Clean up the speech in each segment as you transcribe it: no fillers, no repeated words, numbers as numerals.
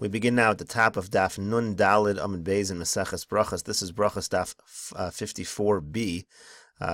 We begin now at the top of Daf Nun Dalid Amud Beis in Maseches Brachos. This is Berachos Daf 54b.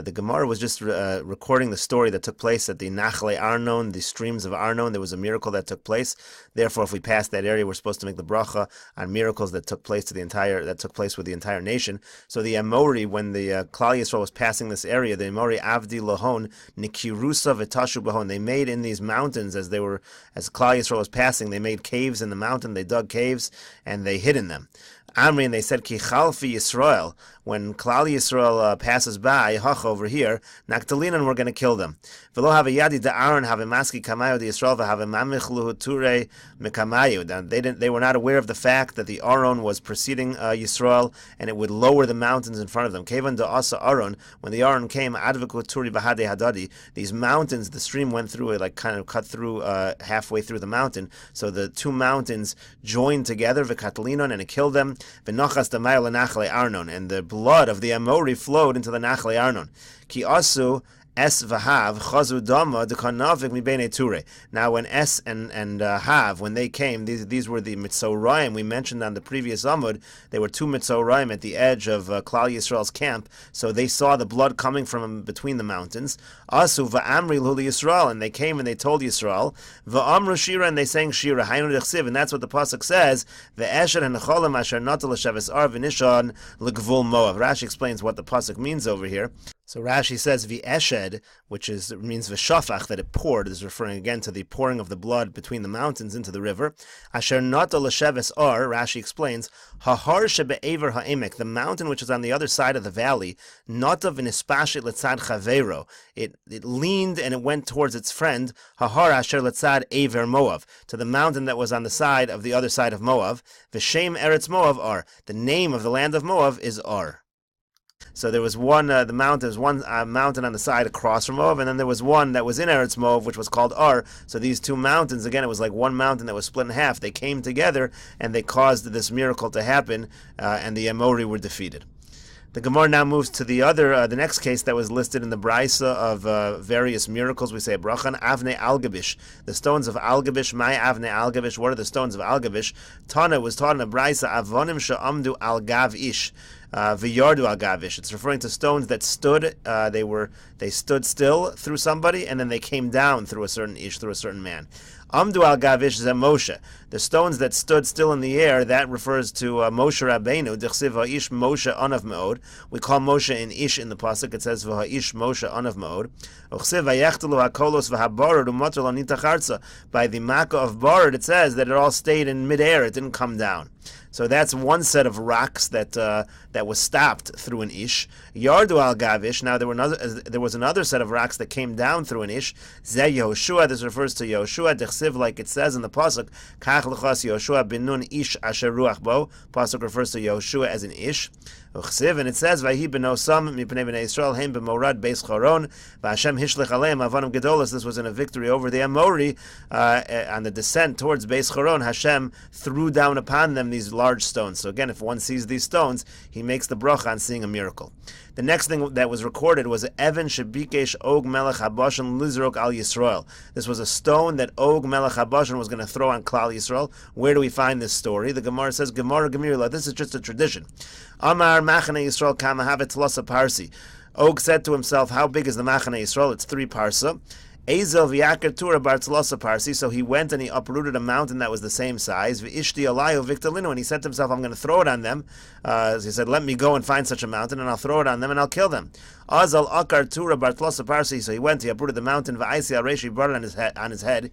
The Gemara was just recording the story that took place at the Nachle Arnon, the streams of Arnon. There was a miracle that took place. Therefore, if we pass that area, we're supposed to make the bracha on miracles that took place with the entire nation. So the Amori, when the Klal Yisrael was passing this area, the Amori Avdi Lahon Nikirusa V'Tashu Bahon. They made in these mountains as Klal Yisrael was passing. They made caves in the mountain. They dug caves and they hid in them. Amri, and they said, Ki Chalfi Yisrael, when Klal Yisrael passes by, Hach over here, Naktalinan, we're going to kill them. V'lo have a yadi da'aron have a maski kamayu di Yisrael v'have mamich luhuture mekamayu. They were not aware of the fact that the Aron was preceding Yisrael, and it would lower the mountains in front of them. Kevan da'asa Aron, when the Aron came, advikuturi v'hade hadadi, these mountains, the stream went through it, like kind of cut through halfway through the mountain. So the two mountains joined together, v'katalinon, and it killed them. V'nochas damayel l'nachle Arnon, and the blood of the Amori flowed into the Nachle Arnon. Ki asu Es v'Hav chazu dama dekanavik mibene ture. Now, when Es and Hav, when they came, these were the Mitzoraim we mentioned on the previous Amud. They were two Mitzoraim at the edge of Klal Yisrael's camp, so they saw the blood coming from between the mountains. Asu va'amri l'hu Yisrael, and they came and they told Yisrael. Va'amru shira, and they sang shira. Haynu dechsiv, and that's what the pasuk says. Ve'esher ha'necholim asher nata l'sheves ar v'nishan l'gvul Moav. Rashi explains what the pasuk means over here. So Rashi says v'eshed, which means v'shafach, that it poured, is referring again to the pouring of the blood between the mountains into the river. Asher nata l'sheves ar, Rashi explains, hahar shebe'ever ha'emek, the mountain which is on the other side of the valley, nata v'nispashit letzad chavero. It leaned and it went towards its friend, hahar asher letzad ever Moav, to the mountain that was on the side of the other side of Moav. V'shem eretz Moav ar, the name of the land of Moav is Ar. So there was one mountain on the side across from Moav, and then there was one that was in Eretz Moav, which was called Ar. So these two mountains, again, it was like one mountain that was split in half. They came together, and they caused this miracle to happen, and the Amori were defeated. The Gemara now moves to the next case that was listed in the Brisa of various miracles. We say a bracha, Avne Algabish, the stones of Algabish. My Avne Algabish, what are the stones of Algabish? Tana was taught in a Brisa, Avonim she'amdu Algav Ish. V'yardu Algavish. It's referring to stones that stood. They stood still through somebody, and then they came down through a certain ish, through a certain man. Amdu Algavish ze Moshe. The stones that stood still in the air, that refers to Moshe Rabbeinu. Dichsiv ha'ish Moshe anav me'od. We call Moshe an ish in the pasuk. It says v'ha'ish Moshe anav me'od. Uchsiv v'yechtelu hakolos v'habarad u'mater lo nitacharza. By the makkah of Barad, it says that it all stayed in midair. It didn't come down. So that's one set of rocks that was stopped through an ish. Yardu al gavish. Now there was another set of rocks that came down through an ish. Zeh Yehoshua. This refers to Yehoshua. Dechsiv, like it says in the pasuk, Kach l'chas Yehoshua bin nun ish asher ruach bo. Pasuk refers to Yehoshua as an ish. And it says, "Vayhi benosam mipnei bnei Yisrael heim b'morad beis Charon v'Hashem hishlech aleim avanim gedolos." This was in a victory over the Amori on the descent towards beis Charon. Hashem threw down upon them these large stones. So again, if one sees these stones, he makes the bracha on seeing a miracle. The next thing that was recorded was Evan Shebikesh Og Melech Habashan Lizrok Al Yisrael. This was a stone that Og Melech Habashan was going to throw on Klal Yisrael. Where do we find this story? The Gemara says, Gemara Gemirla, this is just a tradition. Amar Machane Yisrael Kama Havet Tlasa Parsi. Og said to himself, how big is the Machane Yisrael? It's 3 parsa. Ezel v'yakar tura bartzlosa parsi. So he went and he uprooted a mountain that was the same size. V'ishti alayu victalinu. And he said to himself, I'm going to throw it on them. So he said, let me go and find such a mountain, and I'll throw it on them, and I'll kill them. Azal akar tura bartzlosa parsi. So he went, he uprooted the mountain. V'aisi al-reshi, brought it on his head.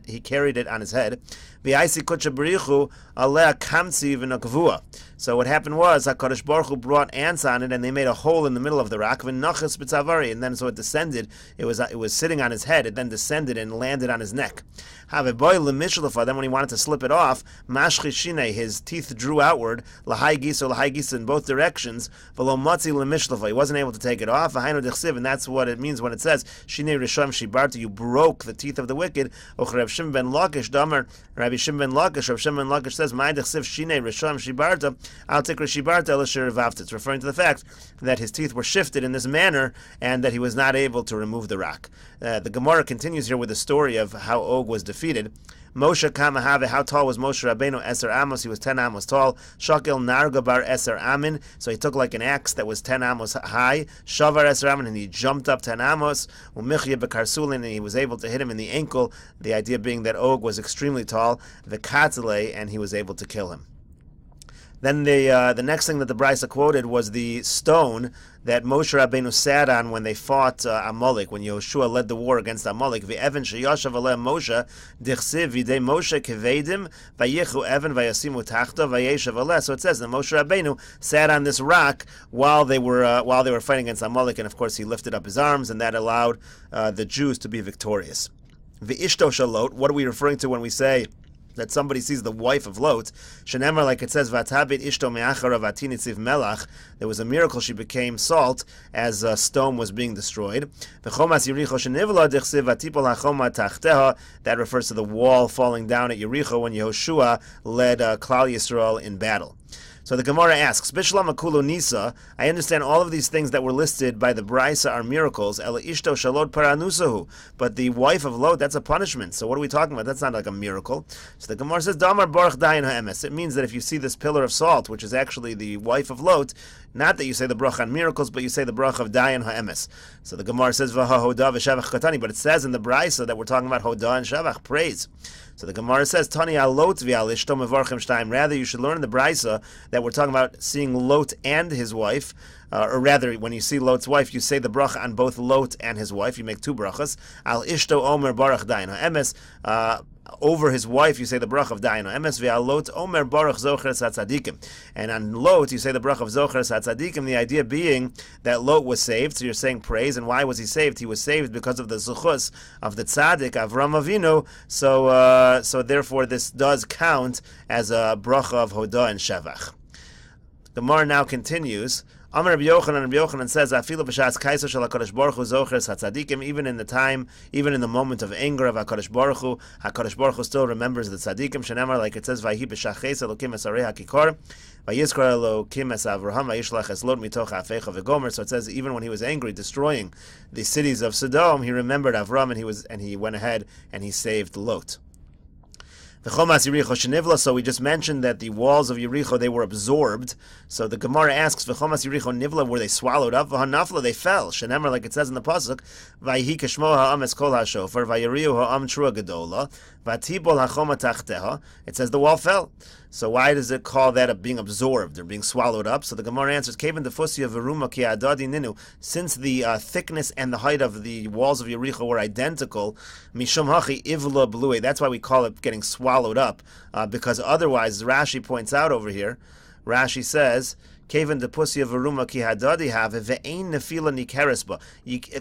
He carried it on his head. V'aisi kutcha berichu alea kamtzi v'nakvua. So what happened was, HaKadosh Baruch Hu brought ants on it, and they made a hole in the middle of the rock, v'nachas b'tzavari, and then so it descended. It was sitting on his head. It then descended and landed on his neck. Then when he wanted to slip it off, mashchi shine, his teeth drew outward, lahai gisa in both directions, v'lo matzi lemishlafa, he wasn't able to take it off, and that's what it means when it says, shine risham shibarta, you broke the teeth of the wicked. Rav Shimon ben Lakish, Damar, Rabbi Shimon ben Lakish, Rav Shimon ben Lakish says, ma'ay dechsiv shine risham shibarta, al tikra shibarta elashir vavta. It's referring to the fact that his teeth were shifted in this manner, and that he was not able to remove the rock. The Gemara continues here with the story of how Og was defeated. Moshe Kamahave, how tall was Moshe Rabbeinu? Eser Amos, he was 10 amos tall. Shakel Narga bar Eser Amin, so he took like an axe that was 10 amos high. Shavar Eser Amin, and he jumped up 10 amos. Umichya Bekarsulin, and he was able to hit him in the ankle. The idea being that Og was extremely tall. Vekatzele, and he was able to kill him. Then the next thing that the Brisa quoted was the stone that Moshe Rabbeinu sat on when they fought Amalek, when Yoshua led the war against Amalek. V'evan sheyashav aleh Moshe dichsiv v'idei Moshe kevedim vayichu evan vayasimu tachta vayeshav aleh. So it says that Moshe Rabbeinu sat on this rock while they were fighting against Amalek, and of course he lifted up his arms, and that allowed the Jews to be victorious. V'ishto shalot. What are we referring to when we say that somebody sees the wife of Lot? Shenemar, like it says, Vatabit ishto me'achara vatinitziv melach. There was a miracle; she became salt as stone was being destroyed. V'chomas Yericho shenivla dichsiv vatipol hachoma tachteha. That refers to the wall falling down at Yericho when Yehoshua led Klal Yisrael in battle. So the Gemara asks, Bishlam Akulu Nisa, I understand all of these things that were listed by the Brisa are miracles, Ela Ishto Shalot Paranusahu, but the wife of Lot, that's a punishment. So what are we talking about? That's not like a miracle. So the Gemara says, Damar Baruch Dayan Ha'emes. It means that if you see this pillar of salt, which is actually the wife of Lot, not that you say the bracha on miracles, but you say the bracha of Dayan Ha'emes. So the Gemara says, Vaha Hoda V'Shavach Katani, but it says in the Brisa that we're talking about Hoda and Shavach, praise. So the Gemara says, Tani alot v'al ishto mevarchem shtayim. Rather, you should learn in the Brisa that we're talking about seeing Lot and his wife, or rather, when you see Lot's wife, you say the bracha on both Lot and his wife. You make two brachas. Al ishto omer baruch dayan ha'emes. Over his wife, you say the bracha of dayan ha'emes. V'al Lot omer baruch zocheres hatzadikim. And on Lot, you say the bracha of zocheres hatzadikim. The idea being that Lot was saved, so you're saying praise. And why was he saved? He was saved because of the zuchus of the tzaddik Avram Avinu. So therefore, this does count as a bracha of hoda and shevach. The Gemara now continues. Amar Rabbi Yochanan says, "Afilu b'shas kaisa shel Hakadosh Baruch Hu zochres hatzadikim." Even in the moment of anger of Hakadosh Baruch Hu still remembers the tzadikim. Shenemar, like it says, "Vayhi b'shachis Elokim esarei hakikor, vayizkor Elokim es Avraham, vayishlach es Lot mitoch ha'afecha v'gomer." So it says, even when he was angry, destroying the cities of Sodom, he remembered Avram, and he went ahead and he saved Lot. So we just mentioned that the walls of Yericho, they were absorbed. So the Gemara asks, V'chomas Yericho nivla, were they swallowed up? V'hanafla, they fell. Shenemar, like it says in the pasuk, Vayhi keshmo ha'am es kol ha'shofar, vayiriu ha'am trua gedola, v'tibol ha'choma tachteha. It says the wall fell. So why does it call that being absorbed or being swallowed up? So the Gemara answers, Kevan defusia veruma ki adadi ninu. Since the thickness and the height of the walls of Yericho were identical, mishum hachi ivla blue. That's why we call it getting swallowed up, because otherwise, Rashi points out over here, Rashi says, Kevan depusia veruma ki hadadi have ve'ein nefila nikeresba.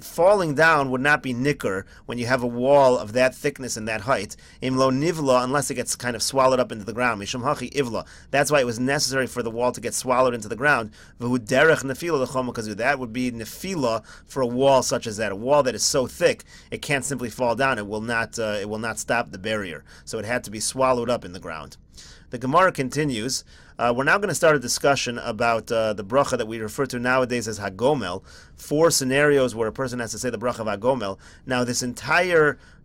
Falling down would not be nicker when you have a wall of that thickness and that height. Imlo nivla, unless it gets kind of swallowed up into the ground. Mishum hachi ivla. That's why it was necessary for the wall to get swallowed into the ground. V'hu derech nefila l'choma, because that would be nefila for a wall such as that. A wall that is so thick it can't simply fall down. It will not stop the barrier. So it had to be swallowed up in the ground. The Gemara continues. We're now going to start a discussion about the bracha that we refer to nowadays as Hagomel. 4 scenarios where a person has to say the bracha of Hagomel. Now, the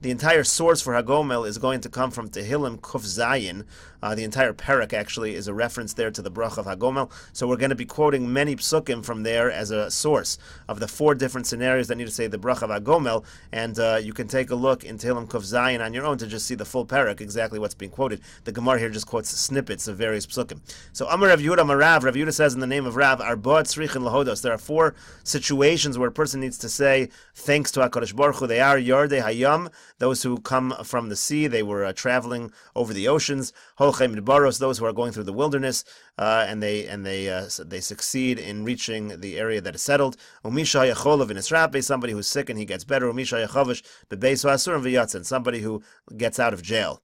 entire source for Hagomel is going to come from Tehillim Kuf Zayin. The entire parak actually is a reference there to the bracha of Hagomel. So we're going to be quoting many psukim from there as a source of the 4 different scenarios that need to say the bracha of Hagomel. And you can take a look in Tehillim Kuf Zayin on your own to just see the full parak, exactly what's being quoted. The Gemara here just quotes snippets of various psukim. So Amar Rav Yehuda Marav, Rav Yehuda says in the name of Rav, Arba'at Tzrichin Lahodos. There are 4 situations where a person needs to say thanks to HaKadosh Baruch Hu. They are Yardei Hayam, those who come from the sea. They were traveling over the oceans. Holchem Midbaros, those who are going through the wilderness, and they succeed in reaching the area that is settled. Umisha Yacholov in Isrape, somebody who's sick and he gets better. Umisha Yachavish Bebeis Ha'asurim V'yatzin, somebody who gets out of jail.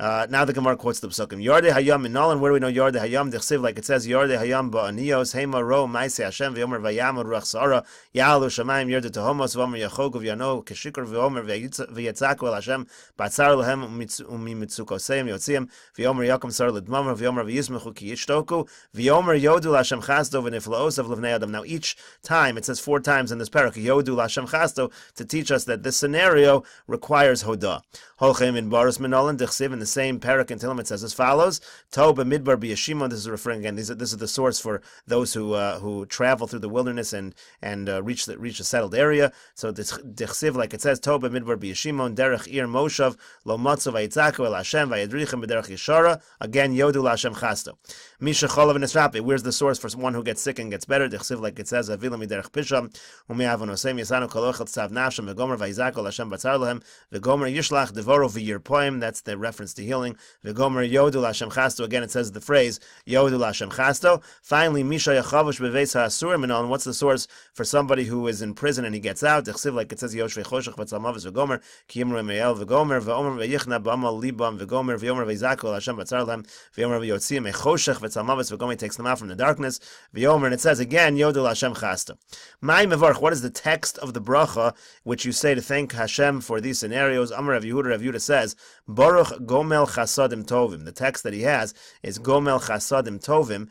Now the Gemara quotes the Psukim. Yardei Hayam in Nolan. Where do we know Yardei Hayam? Dichsiv, like it says, Yardei Hayam ba'aniyos hema ro ma'aseh Hashem v'yomer vayamad ruach sara ya'alu shamayim yardei tehomos v'omer yachog v'yano keshikor v'omer v'yatzaku el Hashem ba'atzar lehem u'mimitzukoseim yotziim v'yomer yakom sar l'dmamer v'yomer v'yismechu ki yishtoku v'yomer yodu l'Hashem chasdo v'niflaos of l'vnei adam. Now each time, it says 4 times in this parak, yodu l'Hashem chasdo, to teach us that this scenario requires hodah. Holchem in baris minolan dichsiv, in the same parak in Tehillim it says as follows: Tob b'midbar b'yeshimon. This is referring again. This is the source for those who travel through the wilderness and reach a settled area. So dichsiv, like it says, Tob b'midbar b'yeshimon derech ir moshav lo matzav vayitzaku el Hashem vayadrichem b'derech yeshara. Again, yodu l'Hashem chasto. Misha cholav v'nesrapi. Where's the source for one who gets sick and gets better? Dichsiv, like it says, avilam miderech pisham u'me'avonosem yasanu kolochel tzav nafshem v'gomer vayitzaku el Hashem batzar lehem v'gomer yishlach devoro v'yir poem. That's the reference to healing. V'gomer yodu l'Hashem chasto. Again, it says the phrase yodu l'Hashem chasto. Finally, misha yachavush beveis ha'asurim. And on what's the source for somebody who is in prison and he gets out? Dichsiv, like it says, yoshvei choshech v'tzalmavis v'gomer kiyimru me'el v'gomer v'omer v'yichna b'amal libam v'gomer v'yomer v'yizaku el Hashem batzar lehem v'yomer v'yotziyim me'choshech v'tzalmavis v'gomer, takes them out from the darkness v'yomer. And it says again yodu l'Hashem chasto. Mai mevarch. What is the text of the bracha which you say to thank Hashem for these scenarios? Amar Rav Yehuda says, Baruch Gomel Chasadim Tovim. The text that he has is Gomel Chasadim Tovim.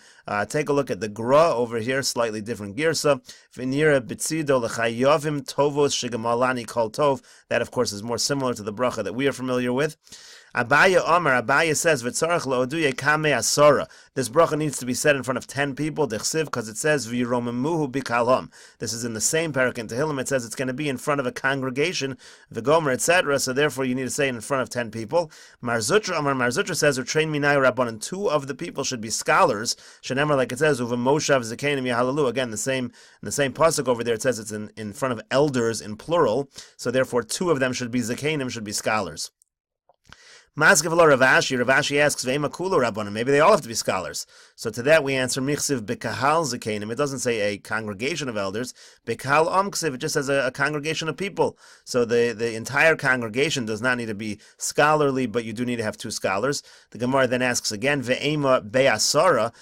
Take a look at the Gra over here, slightly different girsa. V'nira B'tzido L'chayovim Tovos Shigamalani Kol Tov. That, of course, is more similar to the bracha that we are familiar with. Abaya says, V'tzarach Lo'oduye Kame Asora. This bracha needs to be said in front of 10 people, Dechsiv, because it says, V'yiromemuhu B'kalhom. This is in the same parak in Tehillim. It says it's going to be in front of a congregation, V'gomer, etc. So therefore you need to say it in front of 10 people. Marzutra says, U'trein minai rabbanan. 2 of the people should be scholars. Shenemar, like it says, Uv'moshav Zekanim Yahalalu. Again, in the same pasuk over there, it says it's in front of elders in plural. So therefore 2 of them should be Zekanim, should be scholars. Ravashi asks, maybe they all have to be scholars. So to that we answer, Michsiv Bekahal Zekanim. It doesn't say a congregation of elders. Bekahal Omksiv, it just says a congregation of people. So the entire congregation does not need to be scholarly, but you do need to have 2 scholars. The Gemara then asks again, Ve'ema Be'asara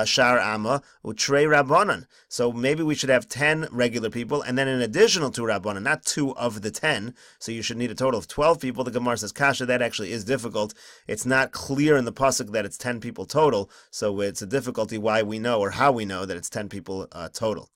Shar Amma Utrei Rabbanan. So maybe we should have 10 regular people, and then an additional 2 Rabbanan, not 2 of the 10. So you should need a total of 12 people. The Gemara says, Kasha, that actually is difficult. It's not clear in the pasuk that it's 10 people total, so it's a difficulty why we know, or how we know, that it's 10 people total.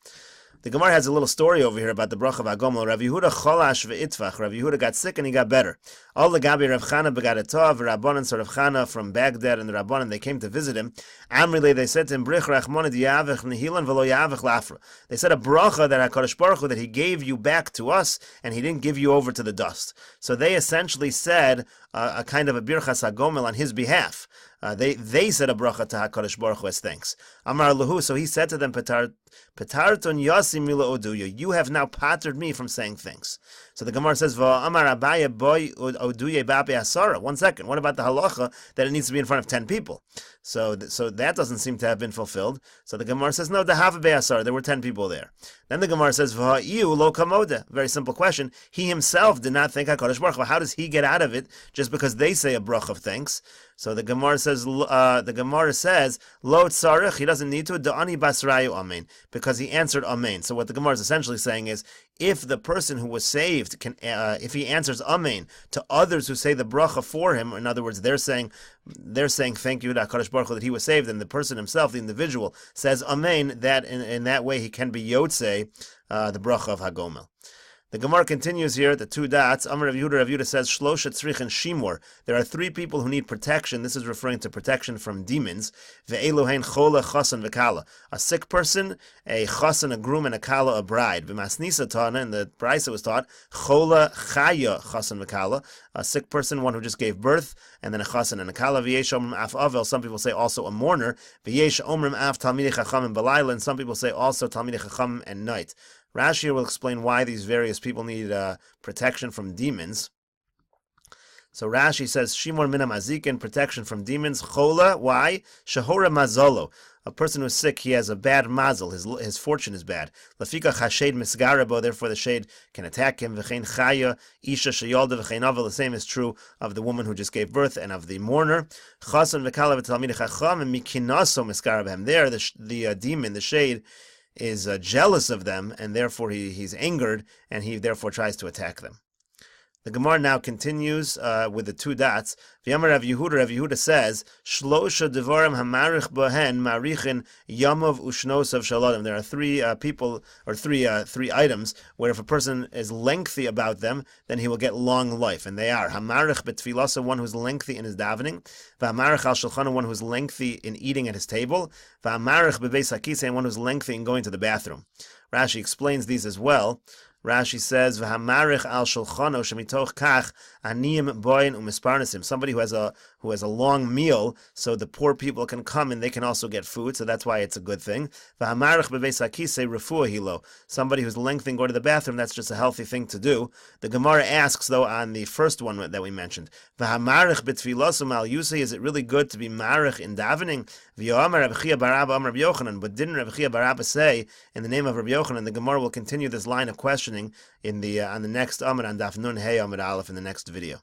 The Gemara has a little story over here about the bracha of Agomel. Rav Yehuda cholash ve'itvach. Rav Yehuda got sick and he got better. All the Gabi Rav Chana begadatov, Rabbanan, so Rav Chana from Baghdad and the Rabbanan, they came to visit him. Amrile, they said to him, Brich rachmona diyavich nehilan v'lo yavich lafra. They said a bracha that HaKadosh Baruch Hu, that he gave you back to us and he didn't give you over to the dust. So they essentially said a kind of a birchas Agomel on his behalf. They said a bracha to HaKadosh Baruch Hu as thanks. Amar lahu, so he said to them, Petarton yasim mila oduya. You have now pattered me from saying things. So the Gemara says, Amar abaya boy oduye bape asara. 1 second. What about the halacha that it needs to be in front of 10 people? So that doesn't seem to have been fulfilled. So the Gemara says, no, the half of Be'asar, there were 10 people there. Then the Gemara says, V'ha'iyu lo kamoda. Very simple question. He himself did not think HaKadosh Baruch Hu. How does he get out of it just because they say a brach of thanks? So the Gemara says, lo tzarich, he doesn't need to, da'ani basrayu amen, because he answered amen. So what the Gemara is essentially saying is, if the person who was saved can, if he answers amen to others who say the bracha for him, in other words, they're saying thank you to HaKadosh Baruch Hu that he was saved, and the person himself, the individual, says amen, that in that way he can be yotzei the bracha of Hagomel. The Gemara continues here at the 2 dots. Amar Rav Yehuda says, Shlosha tzrichen shimor. There are 3 people who need protection. This is referring to protection from demons. Ve'elu hein chola, chasan, v'kala. A sick person, a chasan, a groom, and a kala, a bride. V'masnisa tana, and the brisa was taught, chola, chaya, chasan, v'kala. A sick person, one who just gave birth, and then a chasan and a kala. V'yesh omrim af avel. Some people say also a mourner. V'yesh omrim af talmidei chachamim b'layla. And some people say also talmidei chachamim at night. Rashi will explain why these various people need protection from demons. So Rashi says, Shimon mina mazikin, protection from demons. Chola, why? Shahora mazolo. A person who's sick, he has a bad mazel. His fortune is bad. Lafika chashed misgarabo, therefore the shade can attack him. V'chein chaya, isha sheyolda v'chein avel. The same is true of the woman who just gave birth and of the mourner. Chason v'kala v'talmid chacham, and mikinaso misgarabem. There, the demon, the shade, is jealous of them, and therefore he's angered, and he therefore tries to attack them. The Gemara now continues with the two dots. V'yamar Rav Yehuda says, Shlosha devarim hamarich bohen marichin yamav ushnosav shalodim. There are three people, or three items, where if a person is lengthy about them, then he will get long life. And they are hamarich betfilasa, one who's lengthy in his davening, v'hamarich al shulchana, one who's lengthy in eating at his table, v'hamarich bebeis hakisei, one who's lengthy in going to the bathroom. Rashi explains these as well. Rashi says, "V'hamarich al shulchano shemitoch kach aniyim boyin umisparnasim." Somebody who has a long meal, so the poor people can come and they can also get food. So that's why it's a good thing. V'hamarich bebeis hakisei refuah hilo. Somebody who's lengthy and go to the bathroom, that's just a healthy thing to do. The Gemara asks though on the first one that we mentioned, "V'hamarich betfilosum al yusei." Is it really good to be marich in davening? V'yomer Rabbi Chia bar Abba Amar Rabbi Yochanan. But didn't Rabbi Chia bar Abba say in the name of Rabbi Yochanan? The Gemara will continue this line of questioning in the on the next Amud on Daf Nun Hey Amud Aleph in the next video.